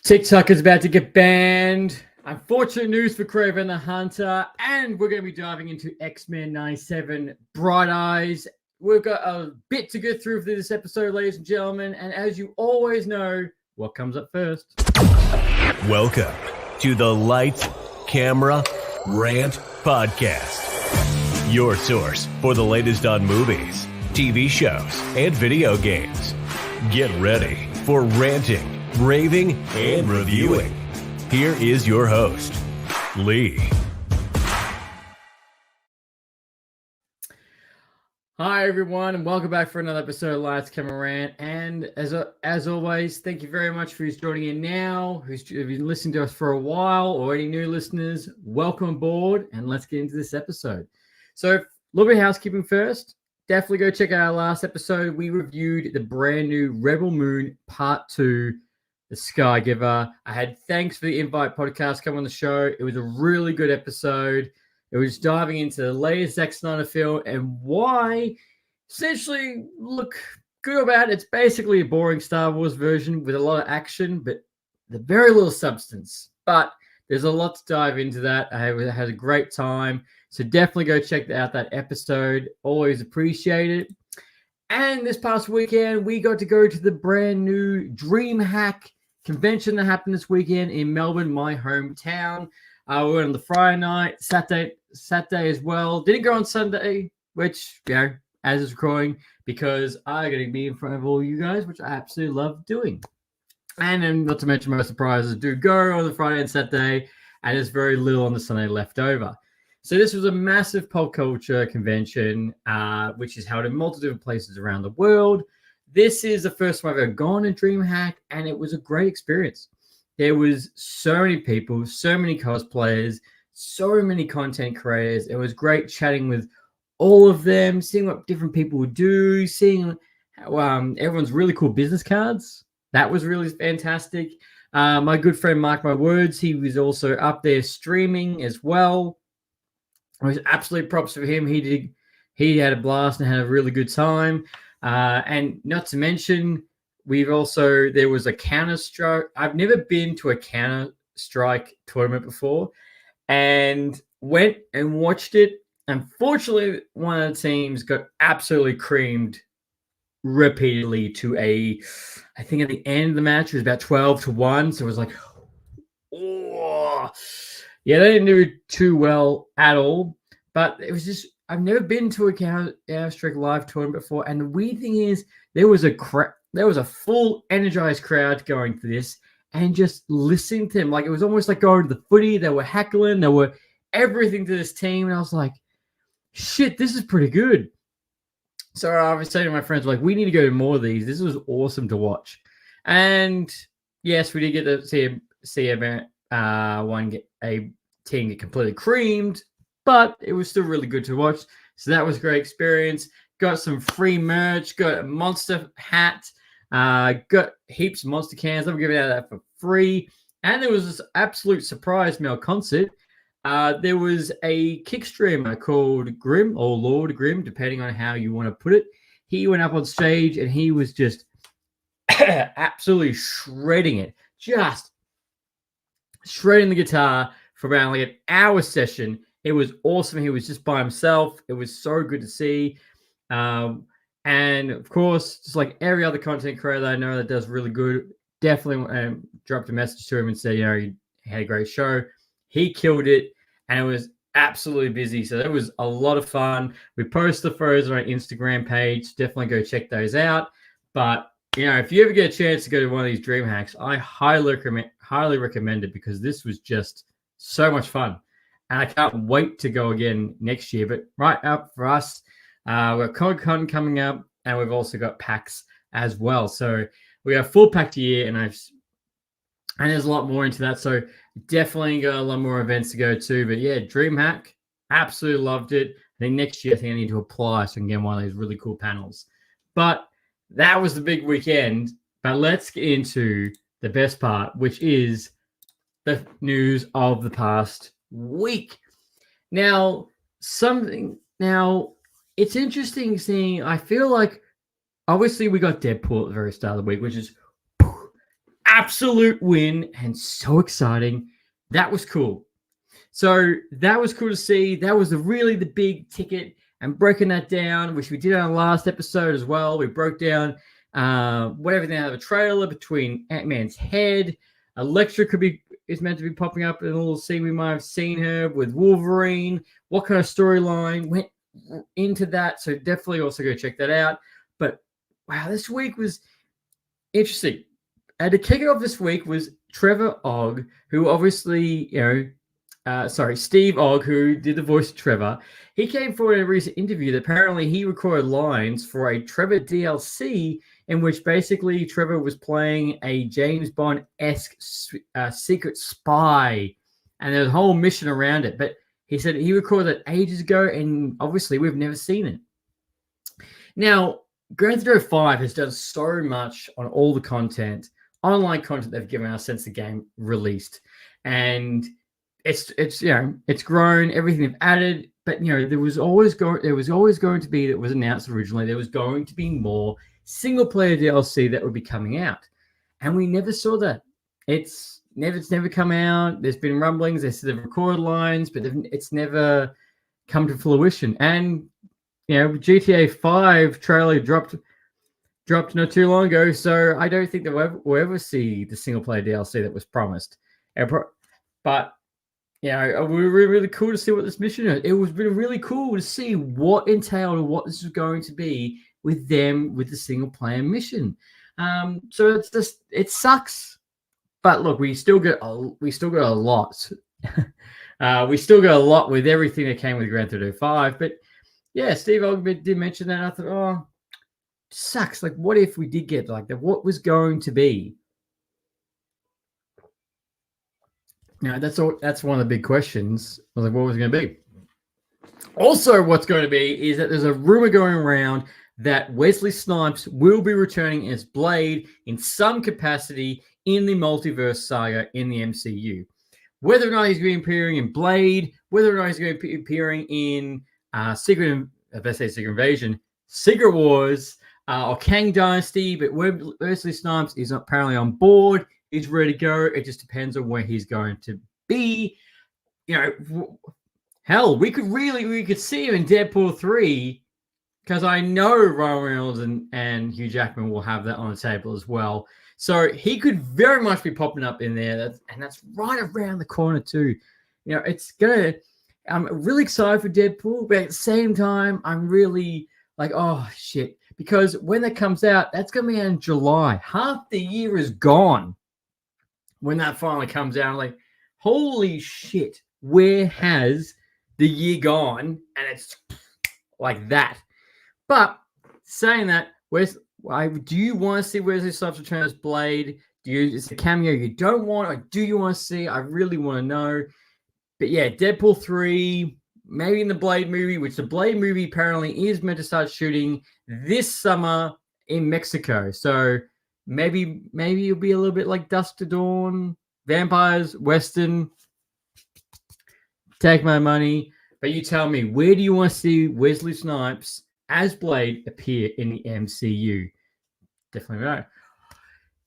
TikTok is about to get banned. Unfortunate news for Kraven the Hunter. And we're going to be diving into X-Men 97 Bright Eyes. We've got a bit to go through for this episode, ladies and gentlemen. And as you always know, what comes up first? Welcome to the Light, Camera, Rant Podcast. Your source for the latest on movies, TV shows, and video games. Get ready for ranting, raving, and reviewing. Here is your host, Lee. Hi, everyone, and welcome back for another episode of Lights, Camera, Rant. And as always, thank you very much for who's joining in now, who's been listening to us for a while, or any new listeners. Welcome aboard, and let's get into this episode. So, a little bit of housekeeping first. Definitely go check out our last episode. We reviewed the brand new Rebel Moon Part 2, The Sky Giver. I had Thanks for the Invite podcast come on the show. It was a really good episode. It was diving into the latest Zack Snyder film and why, essentially, look, good or bad, it's basically a boring Star Wars version with a lot of action, but very little substance. But there's a lot to dive into that. I had a great time. So definitely go check out that episode. Always appreciate it. And this past weekend, we got to go to the brand new DreamHack convention that happened this weekend in Melbourne, my hometown. We went on the Friday night, Saturday as well. Didn't go on Sunday, which, as is recording, because I got to be in front of all you guys, which I absolutely love doing. And then, not to mention, most surprises do go on the Friday and Saturday, and there's very little on the Sunday left over. So this was a massive pop culture convention, which is held in multiple places around the world. This is the first time I've ever gone to DreamHack, and it was a great experience. There was so many people, so many cosplayers, so many content creators. It was great chatting with all of them, seeing what different people would do, seeing how, everyone's really cool business cards. That was really fantastic. My good friend Mark My Words, he was also up there streaming as well. It was absolute props for him. He had a blast and had a really good time. And not to mention, there was a Counter-Strike. I've never been to a Counter-Strike tournament before and went and watched it. Unfortunately, one of the teams got absolutely creamed repeatedly I think at the end of the match, it was about 12-1. So it was like, oh, yeah, they didn't do too well at all. But it was just, I've never been to a Counter-Strike live tournament before. And the weird thing is, there was a full energized crowd going to this and just listening to them. Like, it was almost like going to the footy. They were heckling. They were everything to this team. And I was like, shit, this is pretty good. So I was saying to my friends, like, we need to go to more of these. This was awesome to watch. And yes, we did get to see a team get completely creamed, but it was still really good to watch. So that was a great experience. Got some free merch, got a monster hat, got heaps of monster cans. I'm giving out that for free. And there was this absolute surprise mail concert. There was a kick streamer called Grim or Lord Grim, depending on how you want to put it. He went up on stage and he was just absolutely shredding it. Just shredding the guitar for around like an hour session. It was awesome. He was just by himself. It was so good to see. And of course, just like every other content creator that I know that does really good, definitely dropped a message to him and said, he had a great show. He killed it, and it was absolutely busy. So that was a lot of fun. We post the photos on our Instagram page. Definitely go check those out. But if you ever get a chance to go to one of these dream hacks, I highly recommend it because this was just so much fun. And I can't wait to go again next year. But right up for us, we've got Comic-Con coming up, and we've also got PAX as well. So we have full packed year, and there's a lot more into that. So definitely got a lot more events to go to. But yeah, DreamHack, absolutely loved it. I think next year, I need to apply so I can get one of those really cool panels. But that was the big weekend. But let's get into the best part, which is the news of the past week. Now, it's interesting seeing, I feel like, obviously we got Deadpool at the very start of the week, which is absolute win and so exciting. That was cool. So that was cool to see. That was really the big ticket, and breaking that down, which we did on our last episode as well. We broke down what everything out of a trailer between Ant-Man's head. Elektra is meant to be popping up in a little scene. We might have seen her with Wolverine. What kind of storyline went into that? So definitely also go check that out. But wow, this week was interesting. And to kick it off this week was Trevor Ogg, who obviously, Steve Ogg, who did the voice of Trevor. He came forward in a recent interview that apparently he recorded lines for a Trevor DLC in which basically Trevor was playing a James Bond-esque secret spy, and there's a whole mission around it. But he said he recorded it ages ago, and obviously we've never seen it. Now, Grand Theft Auto 5 has done so much on all the content, online content they've given us since the game released, and it's grown. Everything they've added, but there was always going to be, that was announced originally, there was going to be more single player DLC that would be coming out, and we never saw that. It's never come out. There's been rumblings. They said they've recorded lines, but it's never come to fruition. And GTA 5 trailer dropped not too long ago, so I don't think that we'll ever see the single player DLC that was promised. But we were really cool to see what this mission is. It was really cool to see what entailed and what this was going to be with the single player mission. So it sucks, but look, we still got a lot. We still got a lot with everything that came with Grand Theft Auto 5. But yeah, Steve Ogg did mention that. And I thought, sucks. Like, what if we did get like that? What was going to be? That's one of the big questions. I was like, what was it going to be? Also, what's going to be is that there's a rumor going around that Wesley Snipes will be returning as Blade in some capacity in the multiverse saga in the MCU. Whether or not he's going to be appearing in Blade, whether or not he's going to be appearing in Secret Invasion, Secret Wars, or Kang Dynasty, but Wesley Snipes is apparently on board. He's ready to go. It just depends on where he's going to be. Hell, we could see him in Deadpool 3, because I know Ryan Reynolds and Hugh Jackman will have that on the table as well. So he could very much be popping up in there, and that's right around the corner too. I'm really excited for Deadpool, but at the same time, I'm really like, oh shit, because when that comes out, that's going to be in July. Half the year is gone when that finally comes out. I'm like, holy shit, where has the year gone? And it's like that. But saying that, do you want to see Wesley Snipes return as Blade? Is it a cameo you don't want, or do you want to see? I really want to know. But yeah, Deadpool 3, maybe in the Blade movie, which the Blade movie apparently is meant to start shooting this summer in Mexico. So maybe it'll be a little bit like Dusk to Dawn, vampires, Western. Take my money. But you tell me, where do you want to see Wesley Snipes as Blade appear in the MCU? Definitely right.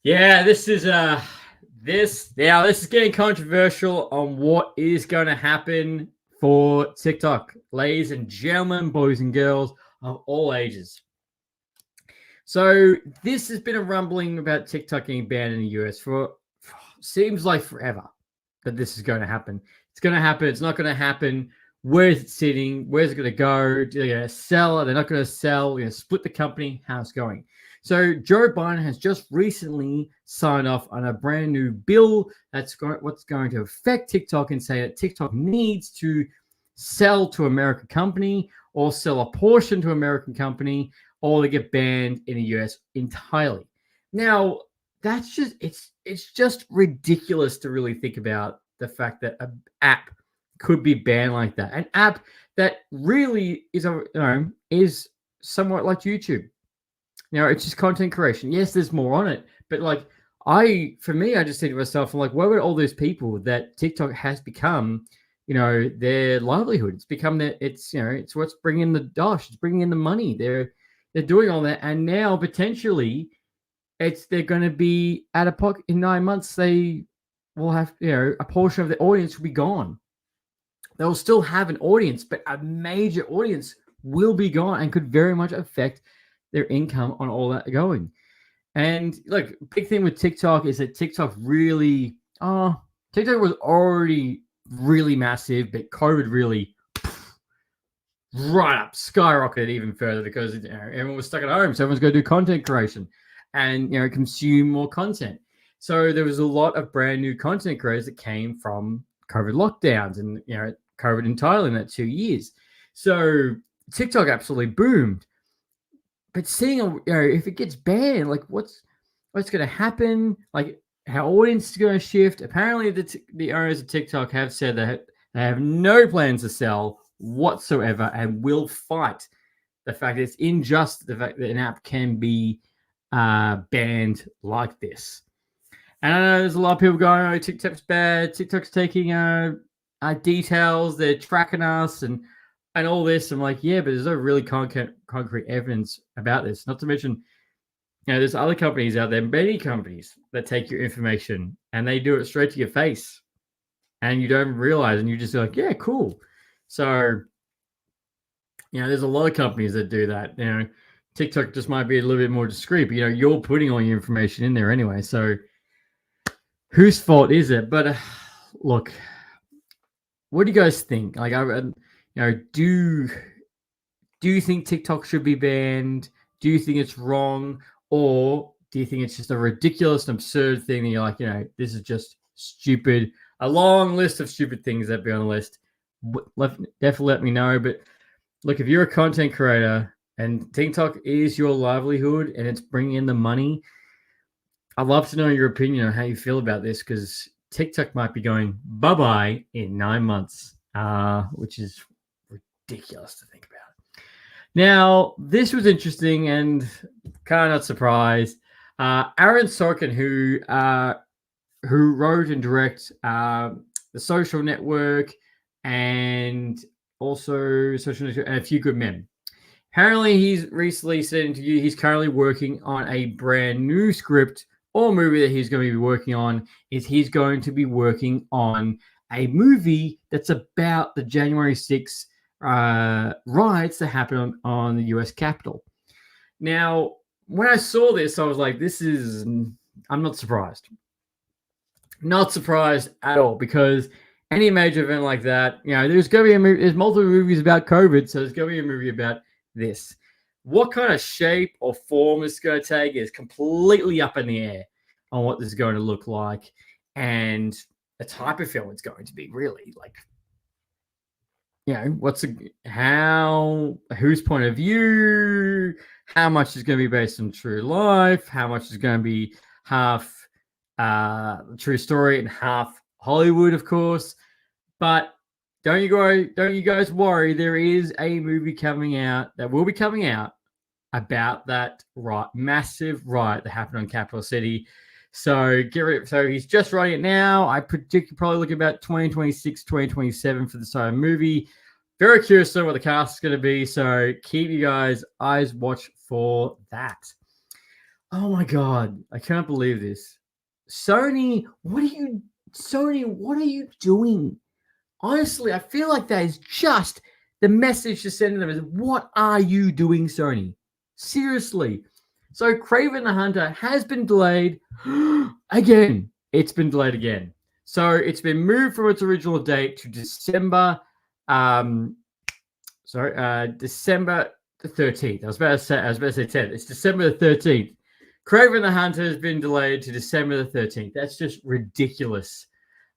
Yeah, this is getting controversial on what is going to happen for TikTok, ladies and gentlemen, boys and girls of all ages. So this has been a rumbling about TikTok getting banned in the US for seems like forever that this is going to happen. It's going to happen. It's not going to happen. Where is it sitting? Where's it going to go? Are they going to sell? Are they not going to sell? They're going to split the company? How's it going? So Joe Biden has just recently signed off on a brand new bill what's going to affect TikTok, and say that TikTok needs to sell to American company or sell a portion to American company, or they get banned in the US entirely. Now, that's just it's just ridiculous to really think about the fact that an app could be banned like that. An app that really is somewhat like YouTube. It's just content creation. Yes, there's more on it, but I just think to myself, I'm like, where were all those people that TikTok has become, their livelihood? It's become it's what's bringing the dosh, it's bringing in the money. They're doing all that, and now potentially they're going to be at a pocket in 9 months. They will have, a portion of the audience will be gone. They'll still have an audience, but a major audience will be gone and could very much affect their income on all that going. And look, big thing with TikTok is that TikTok was already really massive, but COVID really right up, skyrocketed even further because everyone was stuck at home. So everyone's going to do content creation and consume more content. So there was a lot of brand new content creators that came from COVID lockdowns and COVID in Thailand that 2 years. So TikTok absolutely boomed. But seeing if it gets banned, like what's going to happen? Like how audience is going to shift? Apparently, the owners of TikTok have said that they have no plans to sell whatsoever and will fight the fact that it's unjust, the fact that an app can be banned like this. And I know there's a lot of people going, "Oh, TikTok's bad. TikTok's taking details. They're tracking us and all this." I'm like, yeah, but there's no really concrete evidence about this. Not to mention, there's other companies out there, many companies that take your information and they do it straight to your face, and you don't realize, and you just like, yeah, cool. So, there's a lot of companies that do that. TikTok just might be a little bit more discreet, but you're putting all your information in there anyway. So, whose fault is it? But look, what do you guys think? Like, do you think TikTok should be banned? Do you think it's wrong? Or do you think it's just a ridiculous and absurd thing that you're like, this is just stupid? A long list of stupid things that be on the list. Definitely let me know. But look, if you're a content creator and TikTok is your livelihood and it's bringing in the money, I'd love to know your opinion on how you feel about this, because TikTok might be going bye-bye in 9 months, which is ridiculous to think about. Now, this was interesting and kind of not surprised. Aaron Sorkin, who wrote and directed The Social Network and also Social Network and A Few Good Men. Apparently, he's recently said in an interview he's currently working on a brand new script or movie that he's going to be working on. He's going to be working on a movie that's about the January 6th riots that happened on the US Capitol. Now, when I saw this, I was like, I'm not surprised. Not surprised at all, because any major event like that, there's going to be a movie, there's multiple movies about COVID, so there's going to be a movie about this. What kind of shape or form it's going to take is completely up in the air on what this is going to look like, and the type of film it's going to be, really. Like, whose point of view, how much is going to be based on true life, how much is going to be half true story and half Hollywood, of course. But don't you guys worry, there is a movie coming out that will be coming out about that massive riot that happened on Capital City. So so he's just writing it now. I predict you're probably looking about 2026, 2027 for the entire movie. Very curious to know what the cast is going to be. So keep you guys eyes watch for that. Oh my God, I can't believe this. Sony, what are you doing? Honestly, I feel like that is just the message to send to them is, what are you doing, Sony? Seriously. So Kraven the Hunter has been delayed again. It's been delayed again. So it's been moved from its original date to December. December the 13th. I was about to say 10th. It's December the 13th. Kraven the Hunter has been delayed to December the 13th. That's just ridiculous.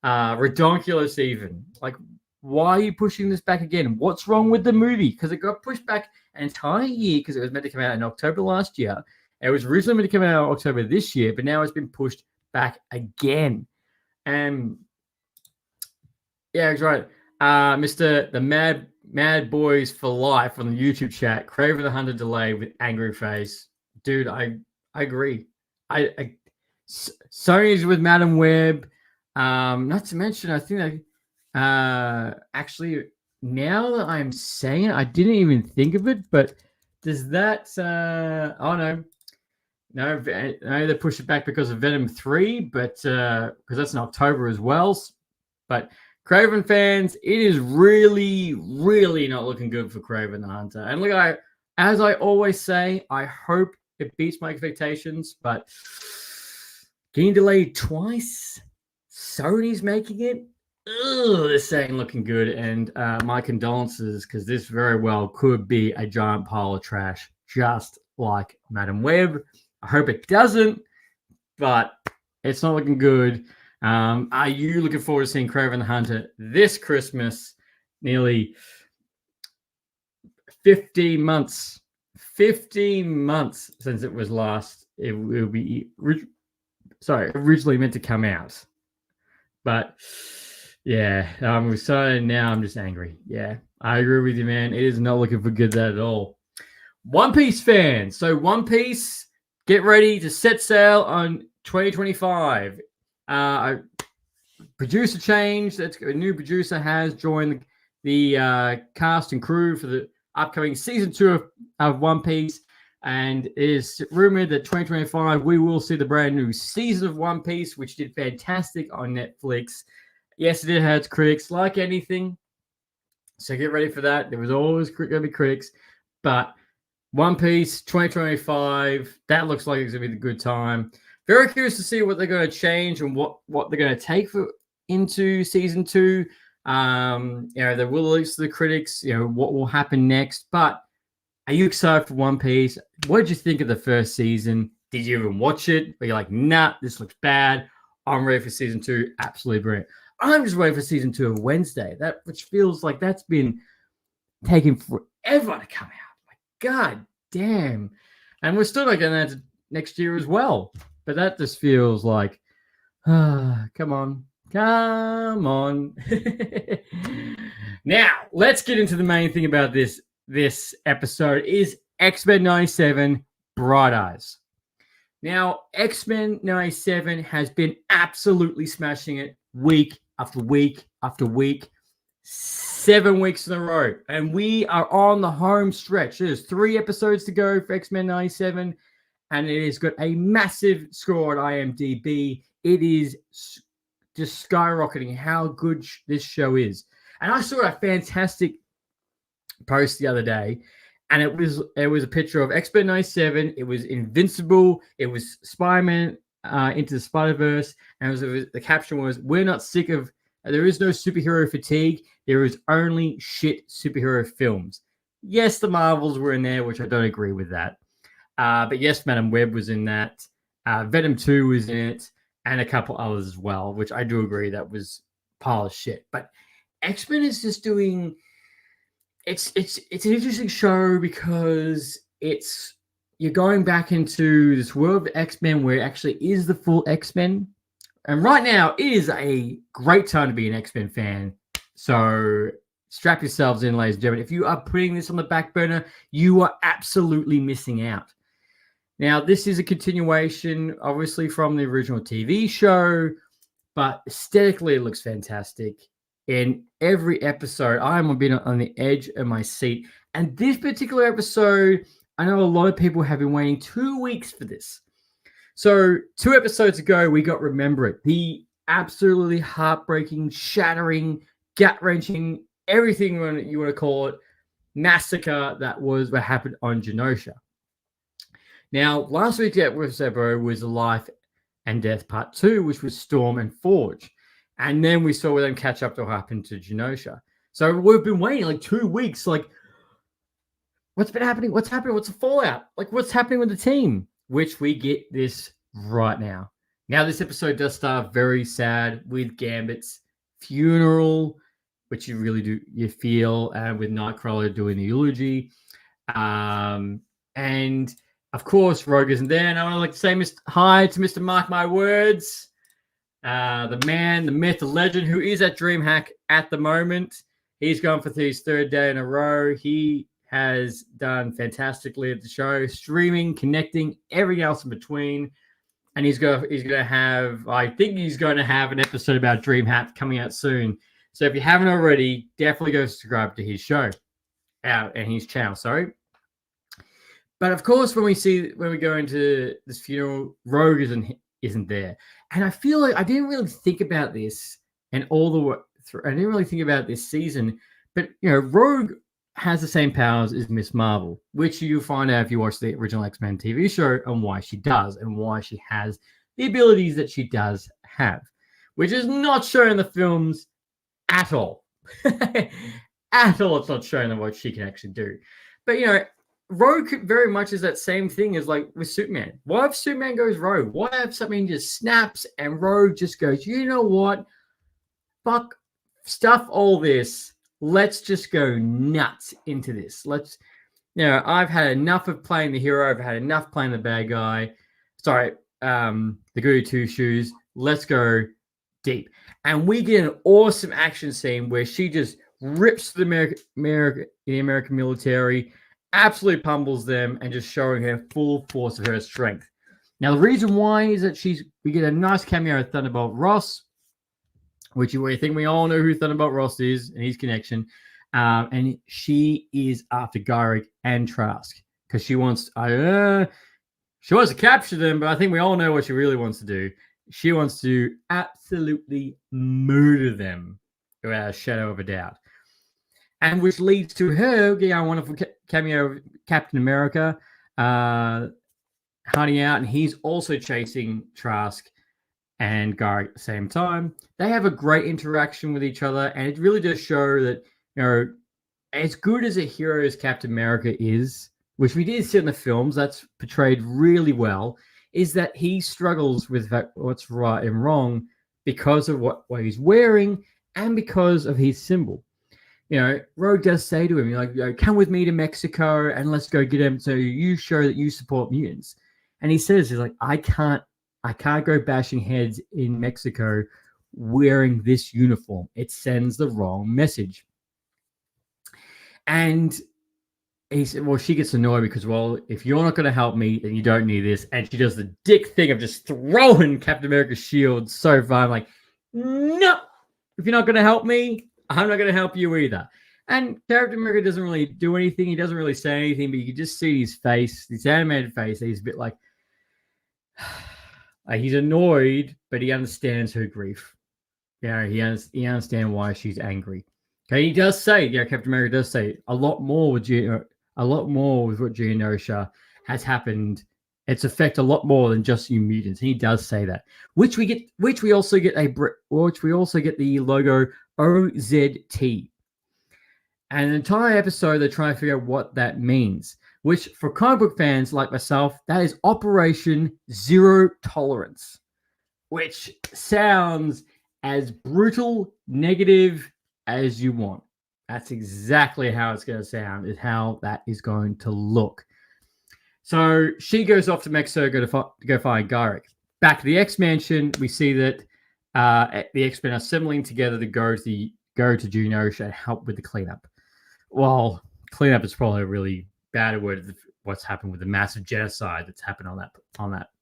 Redonkulous even. Like, why are you pushing this back again? What's wrong with the movie? Because it got pushed back an entire year because it was meant to come out in October last year. It was originally meant to come out in October this year, but now it's been pushed back again. And yeah, that's right. Mr. The Mad Boys for Life on the YouTube chat. Kraven the Hunter delay with angry face. Dude, I agree. Sony's with Madam Web. Not to mention, I think actually, now that I'm saying it, I didn't even think of it, but does that oh no, No, they push it back because of Venom 3, but because that's in October as well. But Kraven fans, it is really, really not looking good for Kraven the Hunter. And look, as I always say, I hope it beats my expectations, but getting delayed twice, Sony's making it. This ain't looking good. And my condolences, because this very well could be a giant pile of trash, just like Madam Web. I hope it doesn't, but it's not looking good. Are you looking forward to seeing Kraven the Hunter this Christmas? Nearly 15 months. 15 months since it was last. It will be originally meant to come out. But yeah, so now I'm just angry. Yeah, I agree with you, man. It is not looking for good that at all. One Piece fans. So One Piece, get ready to set sail on 2025. Producer change. That's a new producer has joined the cast and crew for the upcoming season 2 of One Piece, and it is rumored that 2025 we will see the brand new season of One Piece, which did fantastic on Netflix. Yes, it did have its critics, like anything. So get ready for that. There was always going to be critics, but One Piece 2025, that looks like it's going to be the good time. Very curious to see what they're going to change and what they're going to take into season 2. They will release the critics, what will happen next. But are you excited for One Piece? What did you think of the first season? Did you even watch it? Or you're like, nah, this looks bad. I'm ready for season 2. Absolutely brilliant. I'm just waiting for season 2 of Wednesday. Which feels like that's been taking forever to come out. God damn. And we're still not getting that next year as well. But that just feels like, come on. Now, let's get into the main thing about this episode is X-Men 97 Bright Eyes. Now, X-Men 97 has been absolutely smashing it week after week after week. 7 weeks in a row, and we are on the home stretch. There's 3 episodes to go for X-Men 97, and it has got a massive score on IMDb. It is just skyrocketing how good this show is. And I saw a fantastic post the other day, and it was a picture of X-Men 97. It was Invincible. It was Spider-Man into the Spider-Verse, and the caption was, "We're not sick of. There is no superhero fatigue. There is only shit superhero films." Yes, the Marvels were in there, which I don't agree with that. But yes, Madam Web was in that. Venom 2 was in it, and a couple others as well, which I do agree that was pile of shit. But X-Men is just doing. It's an interesting show because you're going back into this world of X-Men where it actually is the full X-Men. And right now, it is a great time to be an X-Men fan. So strap yourselves in, ladies and gentlemen. If you are putting this on the back burner, you are absolutely missing out. Now, this is a continuation, obviously, from the original TV show, but aesthetically, it looks fantastic. In every episode, I'm a bit on the edge of my seat. And this particular episode, I know a lot of people have been waiting 2 weeks for this. So 2 episodes ago, we got Remember It, the absolutely heartbreaking, shattering, gut-wrenching, everything you want to call it, massacre that was what happened on Genosha. Now, last week's episode was the Life and Death Part 2, which was Storm and Forge. And then we saw them catch up to what happened to Genosha. So we've been waiting like 2 weeks. Like, what's been happening? What's happening? What's the fallout? Like, what's happening with the team? Which we get this right now. Now, this episode does start very sad with Gambit's funeral, which you feel, and with Nightcrawler doing the eulogy. And, of course, Rogue isn't there. And I would like to say hi to Mr. Mark My Words. The man, the myth, the legend, who is at DreamHack at the moment. He's gone for his 3rd day in a row. He has done fantastically at the show, streaming, connecting, everything else in between. And he's going to have an episode about DreamHack coming out soon. So if you haven't already, definitely go subscribe to his show, and his channel. Sorry. But of course, when we go into this funeral, Rogue isn't there, and I feel like I didn't really think about this and all the work. I didn't really think about this season, but Rogue has the same powers as Miss Marvel, which you find out if you watch the original X-Men TV show and why she does and why she has the abilities that she does have, which is not shown in the films at all. At all, it's not shown what she can actually do. But Rogue very much is that same thing as like with Superman. What if Superman goes rogue? What if something just snaps and Rogue just goes, you know what? Fuck, stuff all this. Let's just go nuts into this. I've had enough of playing the hero. I've had enough playing the bad guy. Sorry, the goody two shoes. Let's go deep. And we get an awesome action scene where she just rips the American military, absolutely pummels them, and just showing her full force of her strength. Now, the reason why is that we get a nice cameo of Thunderbolt Ross, which I think we all know who Thunderbolt Ross is and his connection. And she is after Gyrick and Trask because she wants to capture them, but I think we all know what she really wants to do. She wants to absolutely murder them without a shadow of a doubt. And which leads to her getting a wonderful cameo of Captain America hiding out, and he's also chasing Trask and Gyrick at the same time. They have a great interaction with each other, and it really does show that, as good as a hero as Captain America is, which we did see in the films, that's portrayed really well, is that he struggles with what's right and wrong because of what he's wearing and because of his symbol. Rogue does say to him, come with me to Mexico and let's go get him so you show that you support mutants. And he says, he's like, I can't go bashing heads in Mexico wearing this uniform. It sends the wrong message. And he said, well, she gets annoyed because, if you're not going to help me, then you don't need this. And she does the dick thing of just throwing Captain America's shield so far. I'm like, no, if you're not going to help me, I'm not going to help you either. And Captain America doesn't really do anything. He doesn't really say anything, but you can just see his face, this animated face. He's a bit like he's annoyed, but he understands her grief. He understands why she's angry. Okay, he does say, Captain America does say a lot more with what Genosha has happened. It's affect a lot more than just you mutants. He does say that, which we also get the logo OZT. And an entire episode they're trying to figure out what that means. Which for comic book fans like myself, that is Operation Zero Tolerance, which sounds as brutal, negative as you want. That's exactly how it's going to sound, is how that is going to look. So she goes off to Mexico to go find Gyrick. Back to the X-Mansion, we see that the X-Men are assembling together to go to Genosha and help with the cleanup. Well, cleanup is probably a really bad word of what's happened with the massive genocide that's happened on that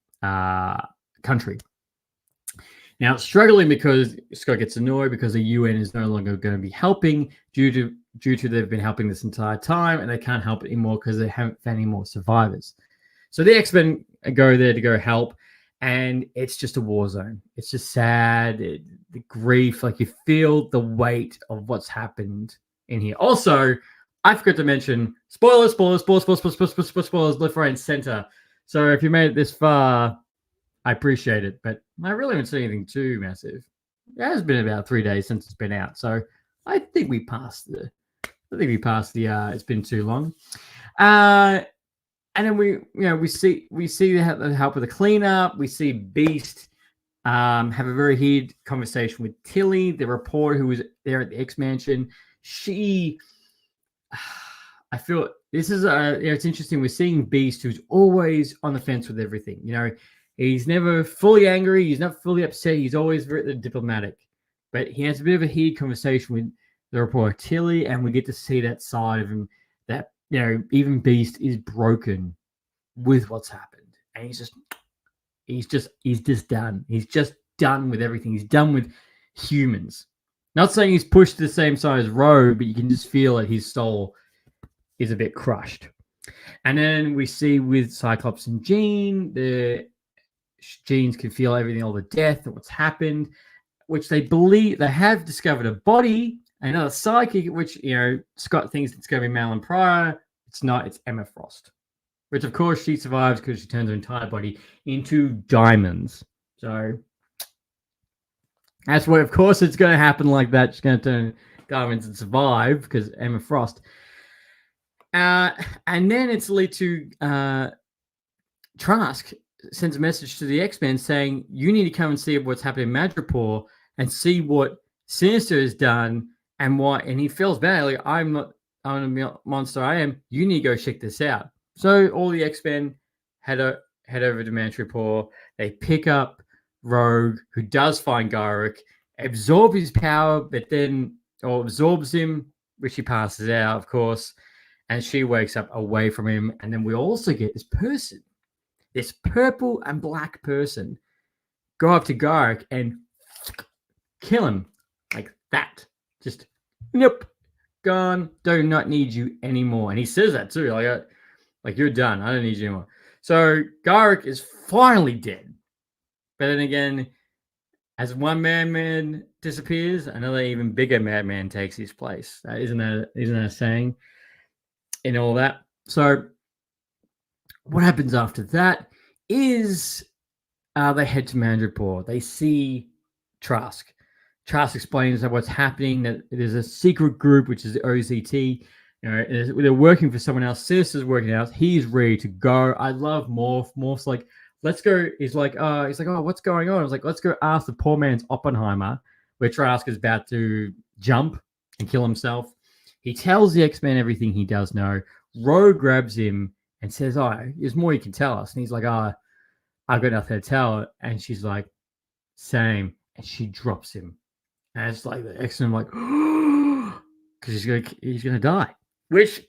country. Now, it's struggling because Scott gets annoyed because the UN is no longer going to be helping due to they've been helping this entire time, and they can't help anymore because they haven't found any more survivors. So the X-Men go there to go help, and it's just a war zone. It's just sad, the grief, like you feel the weight of what's happened in here. Also, I forgot to mention spoilers, left, right, and center. So if you made it this far, I appreciate it, but I really haven't seen anything too massive. It has been about 3 days since it's been out, so I think we passed the it's been too long. And then we see the help with the cleanup. We see Beast have a very heated conversation with Tilly, the reporter who was there at the X-Mansion. I feel this is it's interesting. We're seeing Beast, who's always on the fence with everything. He's never fully angry. He's not fully upset. He's always very diplomatic. But he has a bit of a heated conversation with the reporter Tilly, and we get to see that side of him that, even Beast is broken with what's happened. And he's just done. He's just done with everything. He's done with humans. Not saying he's pushed to the same side as Rogue, but you can just feel that his soul is a bit crushed. And then we see with Cyclops and Jean, the Jeans can feel everything, all the death and what's happened, which they believe they have discovered a body, another psychic, which Scott thinks it's going to be Madeline Pryor. It's not. It's Emma Frost, which of course she survives because she turns her entire body into diamonds. So that's what, of course, it's going to happen like that. She's going to turn diamonds and survive because Emma Frost. And then it's led to Trask sends a message to the X-Men saying, you need to come and see what's happening in Madripoor and see what Sinister has done and why. And he feels bad. Like, I'm a monster. I am. You need to go check this out. So all the X-Men head over to Madripoor. They pick up Rogue, who does find Garrick, absorb his power, absorbs him, which he passes out, of course. And she wakes up away from him. And then we also get this person, this purple and black person, go up to Garrick and kill him like that. Just, nope, gone. Do not need you anymore. And he says that too. Like you're done. I don't need you anymore. So Garrick is finally dead. But then again, as one madman disappears, another even bigger madman takes his place. Isn't that a saying? And all that. So what happens after that is they head to Madripoor. They see Trask. Trask explains what's happening, that there's a secret group, which is the OZT. They're working for someone else. Sinister's working out. He's ready to go. I love Morph. Morph's like, let's go. He's like, oh, what's going on? I was like, let's go ask the poor man's Oppenheimer, where Trask is about to jump and kill himself. He tells the X-Men everything he does know. Rogue grabs him and says, there's more you can tell us. And he's like, I've got nothing to tell. And she's like, same. And she drops him. And it's like the X-Men like, because he's gonna die. Which,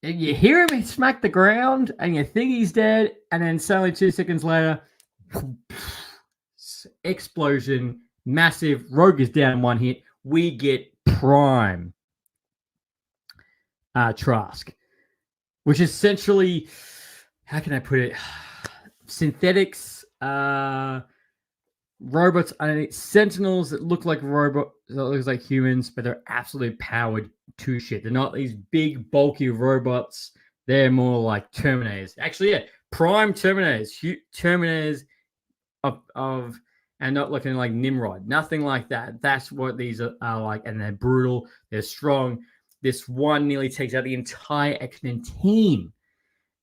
you hear him smack the ground and you think he's dead. And then suddenly 2 seconds later, explosion, massive. Rogue is down 1 hit. We get Prime. Trask, which is essentially, how can I put it? Synthetics, robots, sentinels that look like robots, that looks like humans, but they're absolutely powered to shit. They're not these big, bulky robots. They're more like Terminators. Actually, yeah, Prime Terminators, Terminators of, and not looking like Nimrod. Nothing like that. That's what these are like, and they're brutal. They're strong. This one nearly takes out the entire X-Men team.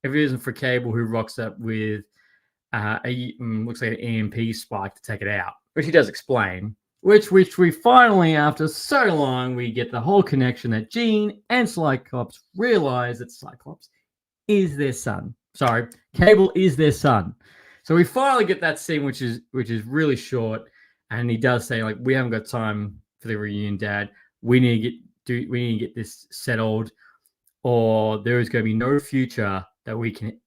If it isn't for Cable, who rocks up with looks like an EMP spike to take it out, which he does explain. Which we finally, after so long, we get the whole connection that Jean and Cyclops realize that Cyclops is their son. Sorry, Cable is their son. So we finally get that scene, which is really short, and he does say, like, we haven't got time for the reunion, Dad. We need to get this settled, or there is going to be no future that we can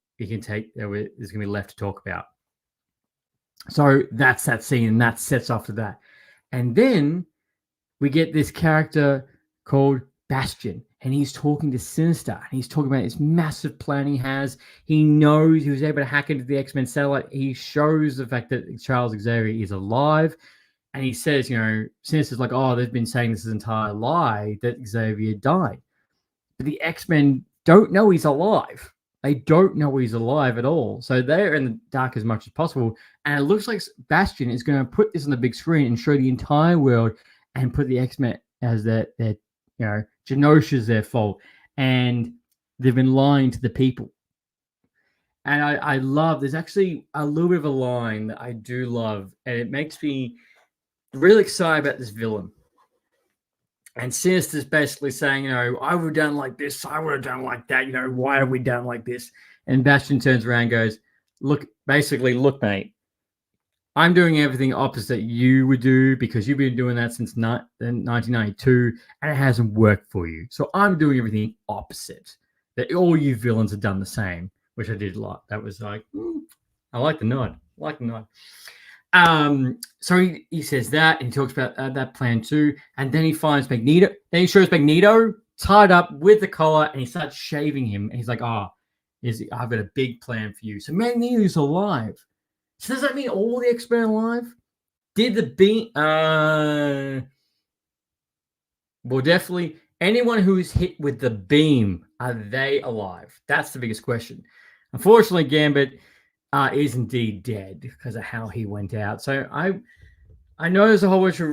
take that is going to be left to talk about. So that's that scene, and that sets off to that. And then we get this character called Bastion, and he's talking to Sinister, and he's talking about this massive plan he has. He knows he was able to hack into the X-Men satellite. He shows the fact that Charles Xavier is alive. And he says, Sinister's like, they've been saying this entire lie that Xavier died. But the X-Men don't know he's alive. They don't know he's alive at all. So they're in the dark as much as possible. And it looks like Bastion is going to put this on the big screen and show the entire world and put the X-Men as their Genosha's their fault. And they've been lying to the people. And I love, there's actually a little bit of a line that I do love. And it makes me really excited about this villain. And Sinister's basically saying, I would have done like this, I would have done like that, why have we done like this? And Bastion turns around and goes, look, mate, I'm doing everything opposite you would do because you've been doing that since 1992 and it hasn't worked for you. So I'm doing everything opposite. That all you villains have done the same, which I did a lot. That was like, I like the nod. So he says that, and he talks about that plan too, and then he finds Magneto. Then he shows Magneto tied up with the collar, and he starts shaving him. And he's like, is I've got a big plan for you. So Magneto's alive. So does that mean all the X-Men are alive? Did the beam? Well, definitely anyone who's hit with the beam, are they alive? That's the biggest question. Unfortunately, Gambit is indeed dead because of how he went out. So I know there's a whole bunch of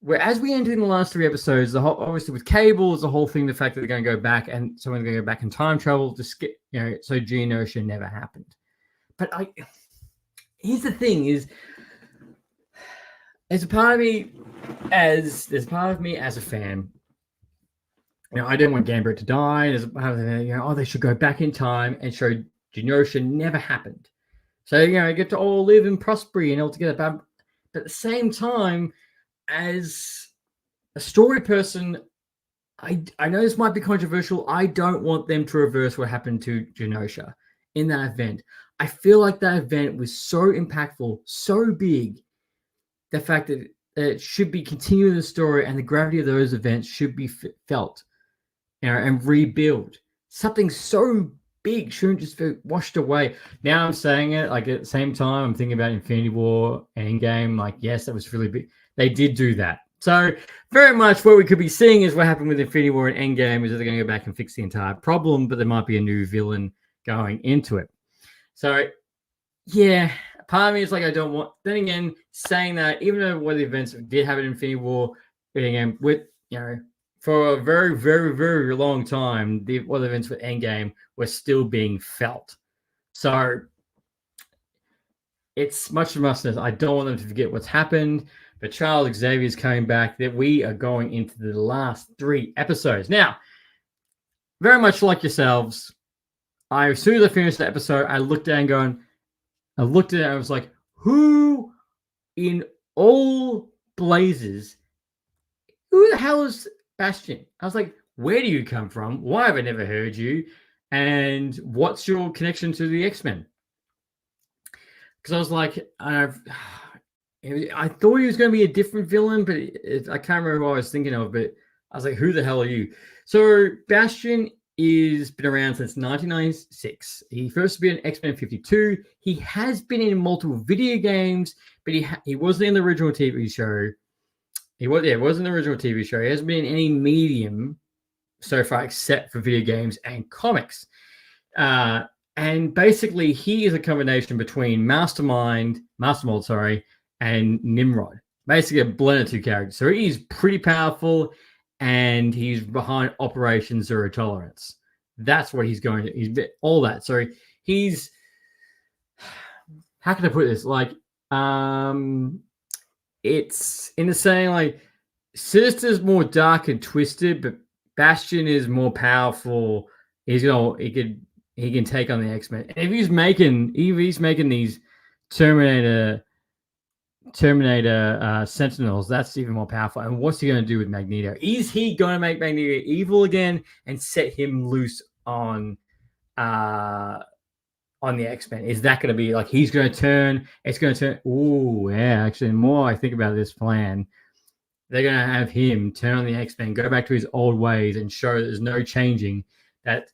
where as we ended in the last 3 episodes, the whole obviously with Cable is the whole thing, the fact that they're going to go back and someone's going to go back in time travel to skip, so Genosha never happened. But here's the thing: is there's a part of me as a fan. I didn't want Gambit to die. There's a part of me, they should go back in time and show Genosha never happened. So get to all live in prosperity and all together. But at the same time, as a story person, I know this might be controversial. I don't want them to reverse what happened to Genosha in that event. I feel like that event was so impactful, so big. The fact that it should be continuing the story and the gravity of those events should be felt, and rebuild. Something so big shouldn't just be washed away. Now I'm saying it like at the same time I'm thinking about Infinity War and Endgame. Like, yes, that was really big. They did do that. So very much what we could be seeing is what happened with Infinity War and Endgame is that they're going to go back and fix the entire problem, but there might be a new villain going into it. So yeah, part of me is like, I don't want. Then again, saying that, even though what the events did happen in Infinity War, Endgame, with for a very, very, very long time, what the events with Endgame were still being felt. So it's much of us. I don't want them to forget what's happened. But Charles Xavier is coming back. That we are going into the last 3 episodes now. Very much like yourselves, as soon as I finished the episode, I looked at it and I was like, who in all blazes, who the hell is Bastion? I was like, where do you come from? Why have I never heard you? And what's your connection to the X-Men? Because I was like, I thought he was going to be a different villain, but I can't remember what I was thinking of, but I was like, who the hell are you? So Bastion has been around since 1996. He first appeared in X-Men 52. He has been in multiple video games, but he wasn't in the original TV show. He wasn't in the original TV show. He hasn't been in any medium so far except for video games and comics. And basically, he is a combination between Mastermold, and Nimrod. Basically, a blend of 2 characters. So he's pretty powerful, and he's behind Operation Zero Tolerance. That's what he's going to. He's all that. So he's. How can I put this? Like, it's in the saying like, Sinister's more dark and twisted, but Bastion is more powerful. He can take on the X-Men. And if he's making these Terminator Sentinels, that's even more powerful. And what's he going to do with Magneto? Is he going to make Magneto evil again and set him loose on the X-Men? Is that going to be like he's going to turn? It's going to turn. Oh, yeah. Actually, the more I think about this plan, they're going to have him turn on the X-Men, go back to his old ways, and show there's no changing. That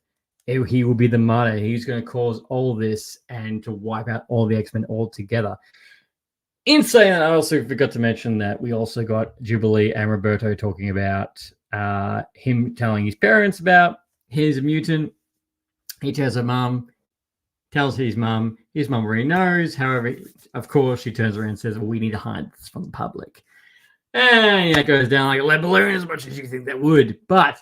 he will be the martyr. He's going to cause all this and to wipe out all the X-Men altogether. In saying that, I also forgot to mention that we also got Jubilee and Roberto talking about him telling his parents about his mutant. He tells his mum. His mum already knows. However, of course, she turns around and says, well, we need to hide this from the public. And it goes down like a lead balloon as much as you think that would. But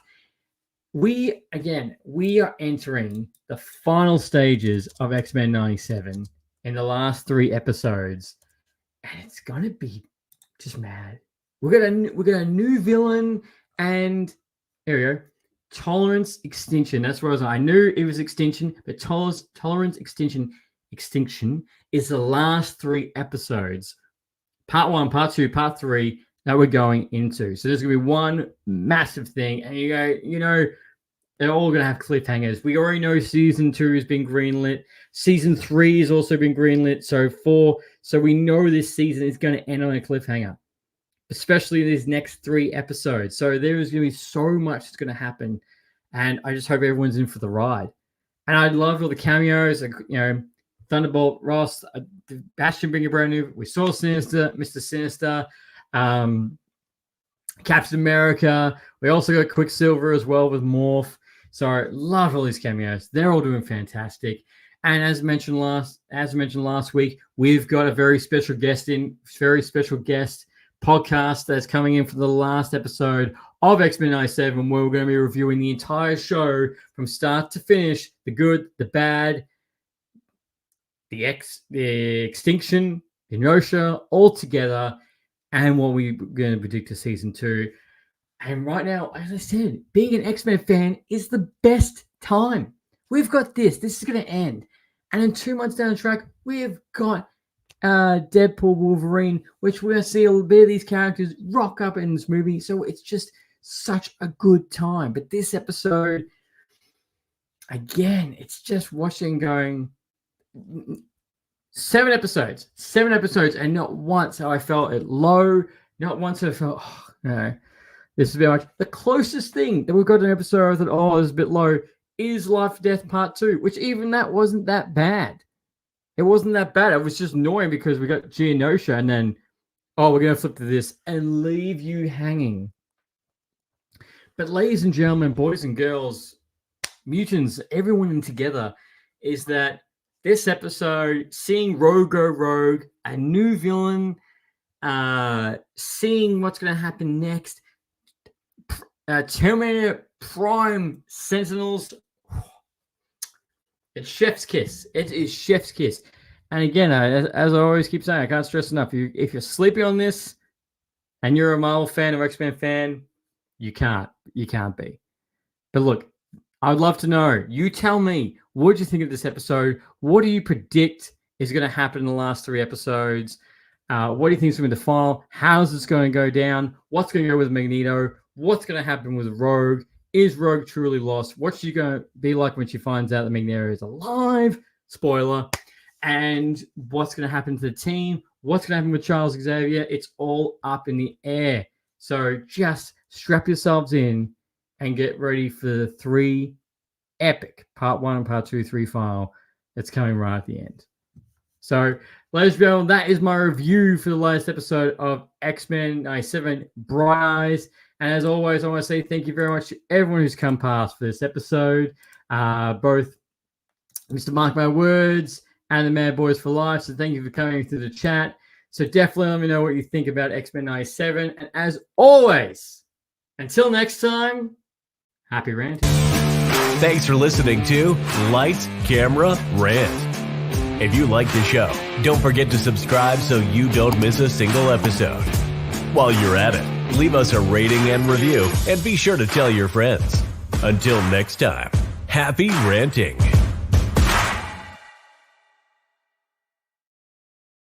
we are entering the final stages of X-Men 97 in the last 3 episodes. And it's going to be just mad. We got a new villain, and here we go. Tolerance Extinction. That's where I knew it was Extinction, but Tolerance Extinction is the last 3 episodes. Part 1, Part 2, Part 3 that we're going into. So there's going to be one massive thing, and they're all going to have cliffhangers. We already know Season 2 has been greenlit. Season 3 has also been greenlit. So we know this season is going to end on a cliffhanger, especially these next 3 episodes. So there is going to be so much that's going to happen. and I just hope everyone's in for the ride. And I loved all the cameos, Thunderbolt Ross, Bastion being a brand new. We saw Sinister, Mr. Sinister, Captain America. We also got Quicksilver as well with Morph. So I love all these cameos. They're all doing fantastic. And as mentioned last week, we've got a very special guest podcast that's coming in for the last episode of X-Men 97, where we're going to be reviewing the entire show from start to finish, the good, the bad, the extinction, the inertia, all together, and what we're going to predict to season 2. And right now, as I said, being an X-Men fan is the best time. We've got this. This is going to end. And in 2 months down the track, we've got Deadpool, Wolverine, which we're going to see a bit of these characters rock up in this movie. So it's just such a good time. But this episode, again, it's just watching going 7 episodes, and not once have I felt it low. Not once have I felt, this is very much the closest thing that we've got an episode that, this is a bit low, is Life or Death Part 2, which even that wasn't that bad. It wasn't that bad. It was just annoying because we got Geonosia and then, we're going to flip to this and leave you hanging. But ladies and gentlemen, boys and girls, mutants, everyone in together, is that this episode, seeing Rogue go rogue, a new villain, seeing what's going to happen next, Terminator Prime Sentinels, it's chef's kiss. It is chef's kiss. And again, as I always keep saying, I can't stress enough, if you're sleeping on this and you're a Marvel fan or X-Men fan, you can't be. But look, I'd love to know. You tell me, what did you think of this episode? What do you predict is going to happen in the last 3 episodes? What do you think is going to be the final? How's this going to go down? What's going to go with Magneto? What's going to happen with Rogue? Is Rogue truly lost? What's she going to be like when she finds out that Magneto is alive? Spoiler. And what's going to happen to the team? What's going to happen with Charles Xavier? It's all up in the air. So just strap yourselves in and get ready for the 3 epic Part 1 and Part 2, 3 file that's coming right at the end. So, ladies and gentlemen, that is my review for the latest episode of X-Men 97 Bright Eyes. And as always, I want to say thank you very much to everyone who's come past for this episode. Both Mr. Mark My Words and the Mad Boys for Life. So thank you for coming through the chat. So definitely let me know what you think about X-Men 97. And as always, until next time, happy ranting. Thanks for listening to Lights, Camera, Rant. If you like the show, don't forget to subscribe so you don't miss a single episode. While you're at it, leave us a rating and review, and be sure to tell your friends. Until next time, happy ranting.